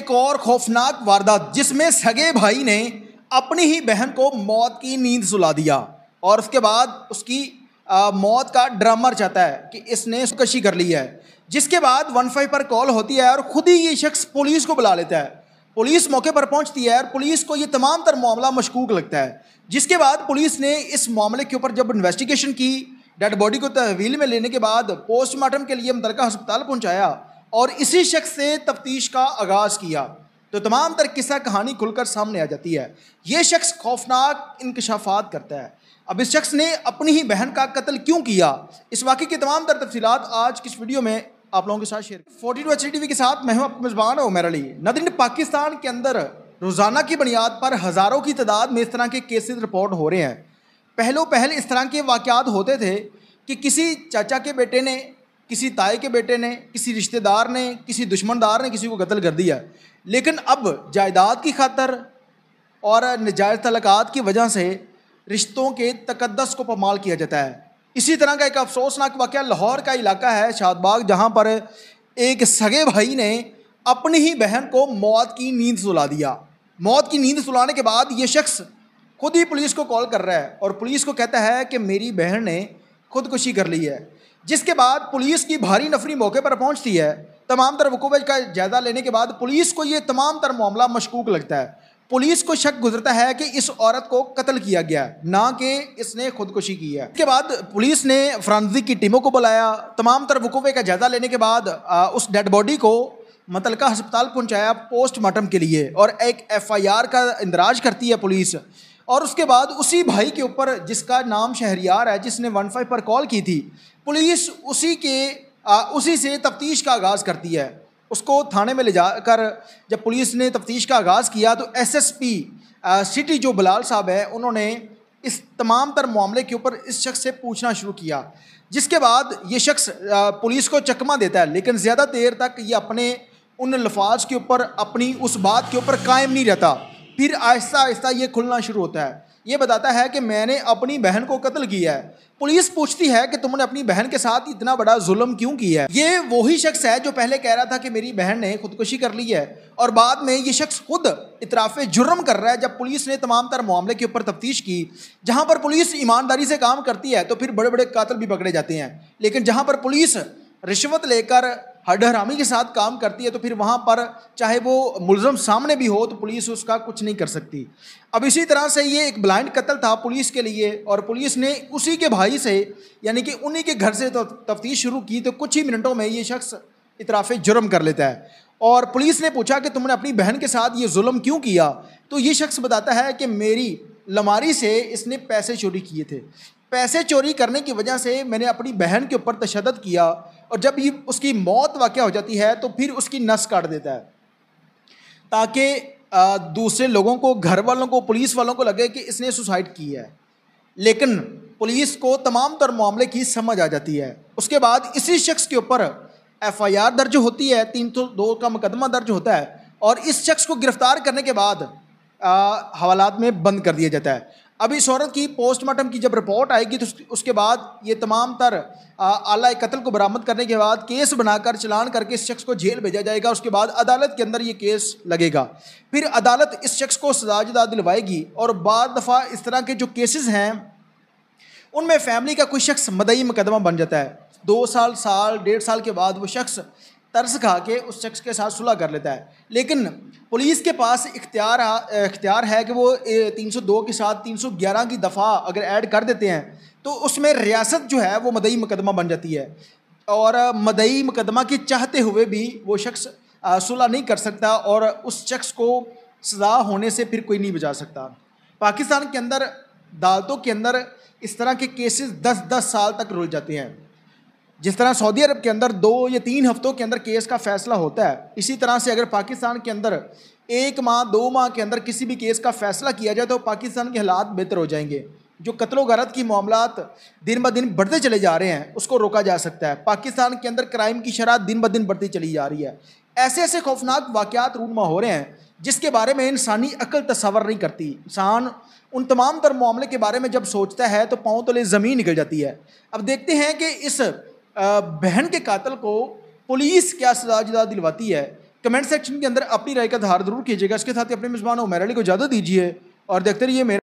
ایک اور خوفناک واردات جس میں سگے بھائی نے اپنی ہی بہن کو موت کی نیند سلا دیا اور اس کے بعد اس کی موت کا ڈرامہ چاہتا ہے کہ اس نے خودکشی کر لی ہے، جس کے بعد 15 پر کال ہوتی ہے اور خود ہی یہ شخص پولیس کو بلا لیتا ہے۔ پولیس موقع پر پہنچتی ہے اور پولیس کو یہ تمام تر معاملہ مشکوک لگتا ہے، جس کے بعد پولیس نے اس معاملے کے اوپر جب انویسٹیگیشن کی، ڈیڈ باڈی کو تحویل میں لینے کے بعد پوسٹ مارٹم کے لیے متعلقہ ہسپتال پہنچایا اور اسی شخص سے تفتیش کا آغاز کیا، تو تمام تر قصہ کہانی کھل کر سامنے آ جاتی ہے۔ یہ شخص خوفناک انکشافات کرتا ہے۔ اب اس شخص نے اپنی ہی بہن کا قتل کیوں کیا، اس واقعے کی تمام تر تفصیلات آج کی اس ویڈیو میں آپ لوگوں کے ساتھ share 42 H D T V کے ساتھ میں ہوں آپ کا میزبان عمیر علی۔ ناظرین، پاکستان کے اندر روزانہ کی بنیاد پر ہزاروں کی تعداد میں اس طرح کے کیسز رپورٹ ہو رہے ہیں۔ پہل اس طرح کے واقعات ہوتے تھے کہ کسی چاچا کے بیٹے نے، کسی تائی کے بیٹے نے، کسی رشتہ دار نے، کسی دشمندار نے کسی کو قتل کر دیا، لیکن اب جائیداد کی خاطر اور ناجائز تعلقات کی وجہ سے رشتوں کے تقدس کو پامال کیا جاتا ہے۔ اسی طرح کا ایک افسوسناک واقعہ لاہور کا علاقہ ہے شاد باغ، جہاں پر ایک سگے بھائی نے اپنی ہی بہن کو موت کی نیند سلا دیا۔ موت کی نیند سلانے کے بعد یہ شخص خود ہی پولیس کو کال کر رہا ہے اور پولیس کو کہتا ہے کہ میری بہن نے خودکشی کر لی ہے، جس کے بعد پولیس کی بھاری نفری موقع پر پہنچتی ہے۔ تمام تر وقوع کا جائزہ لینے کے بعد پولیس کو یہ تمام تر معاملہ مشکوک لگتا ہے۔ پولیس کو شک گزرتا ہے کہ اس عورت کو قتل کیا گیا ہے، نہ کہ اس نے خودکشی کی ہے۔ اس کے بعد پولیس نے فرانزک کی ٹیموں کو بلایا، تمام تر وقوع کا جائزہ لینے کے بعد اس ڈیڈ باڈی کو متعلقہ ہسپتال پہنچایا پوسٹ مارٹم کے لیے، اور ایک FIR کا اندراج کرتی ہے پولیس، اور اس کے بعد اسی بھائی کے اوپر جس کا نام شہریار ہے، جس نے 15 پر کال کی تھی، پولیس اسی سے تفتیش کا آغاز کرتی ہے۔ اس کو تھانے میں لے جا کر جب پولیس نے تفتیش کا آغاز کیا تو SSP سٹی جو بلال صاحب ہیں، انہوں نے اس تمام تر معاملے کے اوپر اس شخص سے پوچھنا شروع کیا، جس کے بعد یہ شخص پولیس کو چکمہ دیتا ہے، لیکن زیادہ دیر تک یہ اپنے ان الفاظ کے اوپر، اپنی اس بات کے اوپر قائم نہیں رہتا۔ پھر آہستہ آہستہ یہ کھلنا شروع ہوتا ہے، یہ بتاتا ہے کہ میں نے اپنی بہن کو قتل کیا ہے۔ پولیس پوچھتی ہے کہ تم نے اپنی بہن کے ساتھ اتنا بڑا ظلم کیوں کیا ہے؟ یہ وہی شخص ہے جو پہلے کہہ رہا تھا کہ میری بہن نے خودکشی کر لی ہے، اور بعد میں یہ شخص خود اعتراف جرم کر رہا ہے۔ جب پولیس نے تمام تر معاملے کے اوپر تفتیش کی، جہاں پر پولیس ایمانداری سے کام کرتی ہے تو پھر بڑے بڑے قاتل بھی پکڑے جاتے ہیں، لیکن جہاں پر پولیس رشوت لے کر ہڈ حرامی کے ساتھ کام کرتی ہے تو پھر وہاں پر چاہے وہ ملزم سامنے بھی ہو تو پولیس اس کا کچھ نہیں کر سکتی۔ اب اسی طرح سے یہ ایک بلائنڈ قتل تھا پولیس کے لیے، اور پولیس نے اسی کے بھائی سے، یعنی کہ انہی کے گھر سے تفتیش شروع کی، تو کچھ ہی منٹوں میں یہ شخص اعتراف جرم کر لیتا ہے۔ اور پولیس نے پوچھا کہ تم نے اپنی بہن کے ساتھ یہ ظلم کیوں کیا، تو یہ شخص بتاتا ہے کہ میری لماری سے اس نے پیسے چوری کیے تھے، پیسے چوری کرنے کی وجہ سے میں نے اپنی بہن کے اوپر تشدد کیا، اور جب یہ اس کی موت واقع ہو جاتی ہے تو پھر اس کی نس کاٹ دیتا ہے، تاکہ دوسرے لوگوں کو، گھر والوں کو، پولیس والوں کو لگے کہ اس نے سوسائڈ کی ہے۔ لیکن پولیس کو تمام تر معاملے کی سمجھ آ جاتی ہے۔ اس کے بعد اسی شخص کے اوپر FIR درج ہوتی ہے، 302 کا مقدمہ درج ہوتا ہے، اور اس شخص کو گرفتار کرنے کے بعد حوالات میں بند کر دیا جاتا ہے۔ اب اس عورت کی پوسٹ مارٹم کی جب رپورٹ آئے گی تو اس کے بعد یہ تمام تر آلہ قتل کو برآمد کرنے کے بعد کیس بنا کر چلان کر کے اس شخص کو جیل بھیجا جائے گا۔ اس کے بعد عدالت کے اندر یہ کیس لگے گا، پھر عدالت اس شخص کو سزا جدا دلوائے گی۔ اور بعض دفعہ اس طرح کے جو کیسز ہیں ان میں فیملی کا کوئی شخص مدعی مقدمہ بن جاتا ہے، 2 سال، 1.5 سال کے بعد وہ شخص ترس کھا کے اس شخص کے ساتھ صلح کر لیتا ہے، لیکن پولیس کے پاس اختیار ہے کہ وہ 302 کے ساتھ 311 کی دفعہ اگر ایڈ کر دیتے ہیں تو اس میں ریاست جو ہے وہ مدعی مقدمہ بن جاتی ہے، اور مدعی مقدمہ کے چاہتے ہوئے بھی وہ شخص صلح نہیں کر سکتا، اور اس شخص کو سزا ہونے سے پھر کوئی نہیں بچا سکتا۔ پاکستان کے اندر عدالتوں کے اندر اس طرح کے کیسز 10 سال تک رول جاتے ہیں۔ جس طرح سعودی عرب کے اندر 2 یا 3 ہفتوں کے اندر کیس کا فیصلہ ہوتا ہے، اسی طرح سے اگر پاکستان کے اندر 1 ماہ 2 ماہ کے اندر کسی بھی کیس کا فیصلہ کیا جائے تو پاکستان کے حالات بہتر ہو جائیں گے۔ جو قتل و غارت کی معاملات دن بدن بڑھتے چلے جا رہے ہیں اس کو روکا جا سکتا ہے۔ پاکستان کے اندر کرائم کی شرح دن بدن بڑھتی چلی جا رہی ہے۔ ایسے خوفناک واقعات رونما ہو رہے ہیں جس کے بارے میں انسانی عقل تصور نہیں کرتی۔ انسان ان تمام تر معاملے کے بارے میں جب سوچتا ہے تو پاؤں تلے زمین نکل جاتی ہے۔ اب دیکھتے ہیں کہ اس بہن کے قاتل کو پولیس کیا سزا جدا دلواتی ہے۔ کمنٹ سیکشن کے اندر اپنی رائے کا اظہار ضرور کیجیے گا. اس کے ساتھ ہی اپنے میزبان عمیر علی کو اجازت دیجیے اور دیکھتے رہیے میرا